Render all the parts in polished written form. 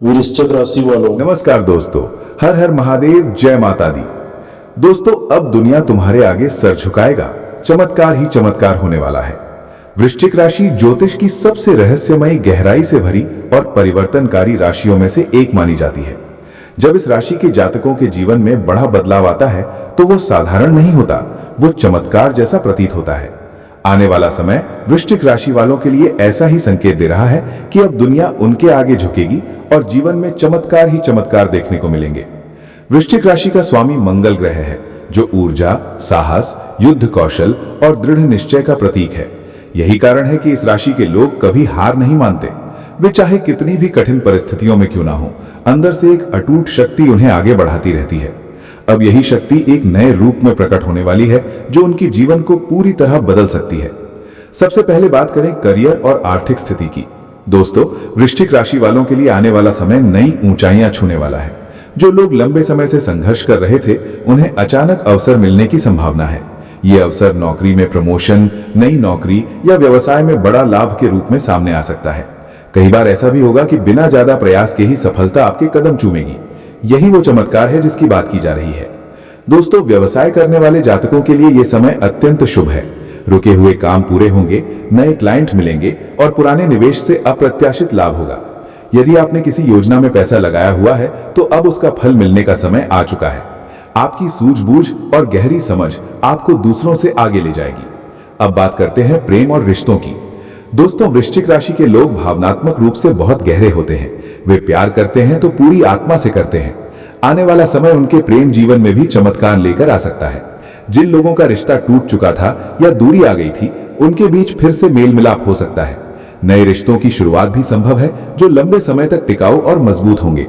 वृश्चिक राशि वालों, नमस्कार दोस्तों, हर हर महादेव, जय माता दी। दोस्तों, अब दुनिया तुम्हारे आगे सर झुकाएगा। चमत्कार ही चमत्कार होने वाला है। वृश्चिक राशि ज्योतिष की सबसे रहस्यमयी, गहराई से भरी और परिवर्तनकारी राशियों में से एक मानी जाती है। जब इस राशि के जातकों के जीवन में बड़ा बदलाव आता है तो वो साधारण नहीं होता, वो चमत्कार जैसा प्रतीत होता है। आने वाला समय वृश्चिक राशि वालों के लिए ऐसा ही संकेत दे रहा है कि अब दुनिया उनके आगे झुकेगी और जीवन में चमत्कार ही चमत्कार देखने को मिलेंगे। वृश्चिक राशि का स्वामी मंगल ग्रह है, जो ऊर्जा, साहस, युद्ध कौशल और दृढ़ निश्चय का प्रतीक है। यही कारण है कि इस राशि के लोग कभी हार नहीं मानते। वे चाहे कितनी भी कठिन परिस्थितियों में क्यों ना हो, अंदर से एक अटूट शक्ति उन्हें आगे बढ़ाती रहती है। अब यही शक्ति एक नए रूप में प्रकट होने वाली है, जो उनकी जीवन को पूरी तरह बदल सकती है। सबसे पहले बात करें करियर और आर्थिक स्थिति की। दोस्तों, वृश्चिक राशि वालों के लिए आने वाला समय नई ऊंचाइयां छूने वाला है। जो लोग लंबे समय से संघर्ष कर रहे थे, उन्हें अचानक अवसर मिलने की संभावना है। ये अवसर नौकरी में प्रमोशन, नई नौकरी या व्यवसाय में बड़ा लाभ के रूप में सामने आ सकता है। कई बार ऐसा भी होगा कि बिना ज्यादा प्रयास के ही सफलता आपके कदम चूमेगी। यही वो चमत्कार है जिसकी बात की जा रही है। दोस्तों, व्यवसाय करने वाले जातकों के लिए यह समय अत्यंत शुभ है। रुके हुए काम पूरे होंगे, नए क्लाइंट मिलेंगे और पुराने निवेश से अप्रत्याशित लाभ होगा। यदि आपने किसी योजना में पैसा लगाया हुआ है तो अब उसका फल मिलने का समय आ चुका है। आपकी सूझबूझ और गहरी समझ आपको दूसरों से आगे ले जाएगी। अब बात करते हैं प्रेम और रिश्तों की। दोस्तों, वृश्चिक राशि के लोग भावनात्मक रूप से बहुत गहरे होते हैं। वे प्यार करते हैं तो पूरी आत्मा से करते हैं। आने वाला समय उनके प्रेम जीवन में भी चमत्कार लेकर आ सकता है। जिन लोगों का रिश्ता टूट चुका था या दूरी आ गई थी, उनके बीच फिर से मेल मिलाप हो सकता है। नए रिश्तों की शुरुआत भी संभव है, जो लंबे समय तक टिकाऊ और मजबूत होंगे।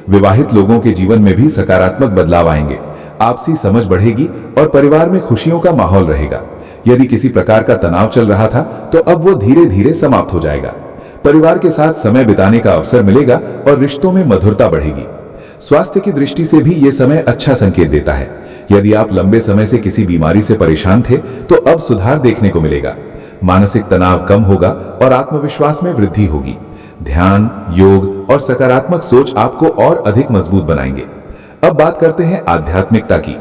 विवाहित लोगों के जीवन में भी सकारात्मक बदलाव आएंगे। आपसी समझ बढ़ेगी और परिवार में खुशियों का माहौल रहेगा। यदि किसी प्रकार का तनाव चल रहा था तो अब वो धीरे धीरे समाप्त हो जाएगा। परिवार के साथ समय बिताने का अवसर मिलेगा और रिश्तों में मधुरता बढ़ेगी। स्वास्थ्य की दृष्टि से भी ये समय अच्छा संकेत देता है। यदि आप लंबे समय से किसी बीमारी से परेशान थे तो अब सुधार देखने को मिलेगा। मानसिक तनाव कम होगा और आत्मविश्वास में वृद्धि होगी। ध्यान, योग और सकारात्मक सोच आपको और अधिक मजबूत बनाएंगे। अब बात करते हैं आध्यात्मिकता की।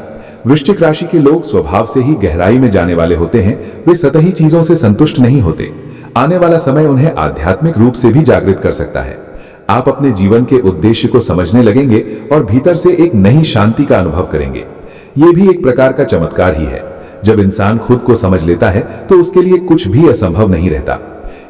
वृश्चिक राशि के लोग स्वभाव से ही गहराई में जाने वाले होते हैं। वे सतही चीजों से संतुष्ट नहीं होते। आने वाला समय उन्हें आध्यात्मिक रूप से भी जागृत कर सकता है। आप अपने जीवन के उद्देश्य को समझने लगेंगे और भीतर से एक नई शांति का अनुभव करेंगे। यह भी एक प्रकार का चमत्कार ही है। जब इंसान खुद को समझ लेता है तो उसके लिए कुछ भी असंभव नहीं रहता।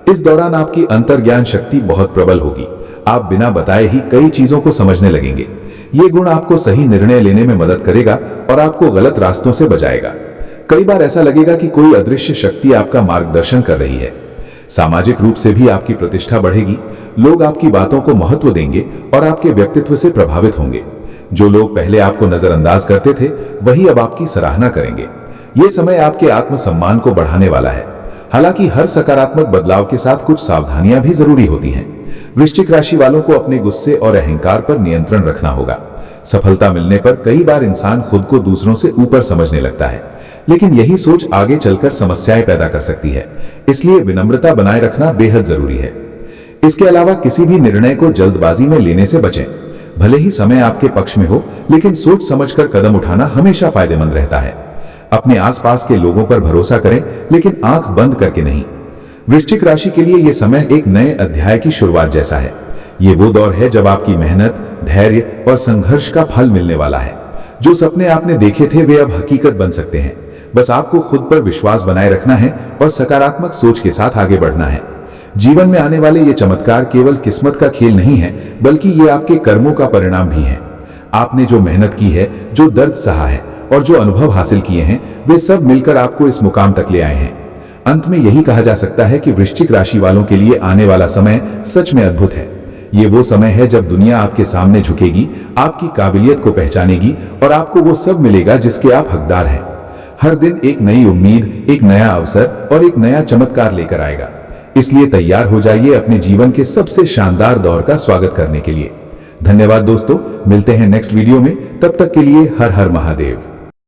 इस दौरान आपकी अंतर्ज्ञान शक्ति बहुत प्रबल होगी। आप बिना बताए ही कई चीजों को समझने लगेंगे। ये गुण आपको सही निर्णय लेने में मदद करेगा और आपको गलत रास्तों से बचाएगा। कई बार ऐसा लगेगा कि कोई अदृश्य शक्ति आपका मार्गदर्शन कर रही है। सामाजिक रूप से भी आपकी प्रतिष्ठा बढ़ेगी। लोग आपकी बातों को महत्व देंगे और आपके व्यक्तित्व से प्रभावित होंगे। जो लोग पहले आपको नजरअंदाज करते थे, वही अब आपकी सराहना करेंगे। ये समय आपके आत्मसम्मान को बढ़ाने वाला है। हालांकि हर सकारात्मक बदलाव के साथ कुछ सावधानियां भी जरूरी होती हैं। वृश्चिक राशि वालों को अपने गुस्से और अहंकार पर नियंत्रण रखना होगा। सफलता मिलने पर कई बार इंसान खुद को दूसरों से ऊपर समझने लगता है, लेकिन यही सोच आगे चलकर समस्याएं पैदा कर सकती है। इसलिए विनम्रता बनाए रखना बेहद जरूरी है। इसके अलावा किसी भी निर्णय को जल्दबाजी में लेने से बचें। भले ही समय आपके पक्ष में हो, लेकिन सोच समझकर कदम उठाना हमेशा फायदेमंद रहता है। अपने आसपास के लोगों पर भरोसा करें, लेकिन आंख बंद करके नहीं। वृश्चिक राशि के लिए यह समय एक नए अध्याय की शुरुआत जैसा है। ये वो दौर है जब आपकी मेहनत, धैर्य और संघर्ष का फल मिलने वाला है। जो सपने आपने देखे थे वे अब हकीकत बन सकते हैं। बस आपको खुद पर विश्वास बनाए रखना है और सकारात्मक सोच के साथ आगे बढ़ना है। जीवन में आने वाले ये चमत्कार केवल किस्मत का खेल नहीं है, बल्कि ये आपके कर्मों का परिणाम भी है। आपने जो मेहनत की है, जो दर्द सहा है और जो अनुभव हासिल किए हैं, वे सब मिलकर आपको इस मुकाम तक ले आए हैं। अंत में यही कहा जा सकता है कि वृश्चिक राशि वालों के लिए आने वाला समय सच में अद्भुत है। ये वो समय है जब दुनिया आपके सामने झुकेगी, आपकी काबिलियत को पहचानेगी और आपको वो सब मिलेगा जिसके आप हकदार हैं। हर दिन एक नई उम्मीद, एक नया अवसर और एक नया चमत्कार लेकर आएगा। इसलिए तैयार हो जाइए अपने जीवन के सबसे शानदार दौर का स्वागत करने के लिए। धन्यवाद दोस्तों, मिलते हैं नेक्स्ट वीडियो में। तब तक के लिए हर हर महादेव।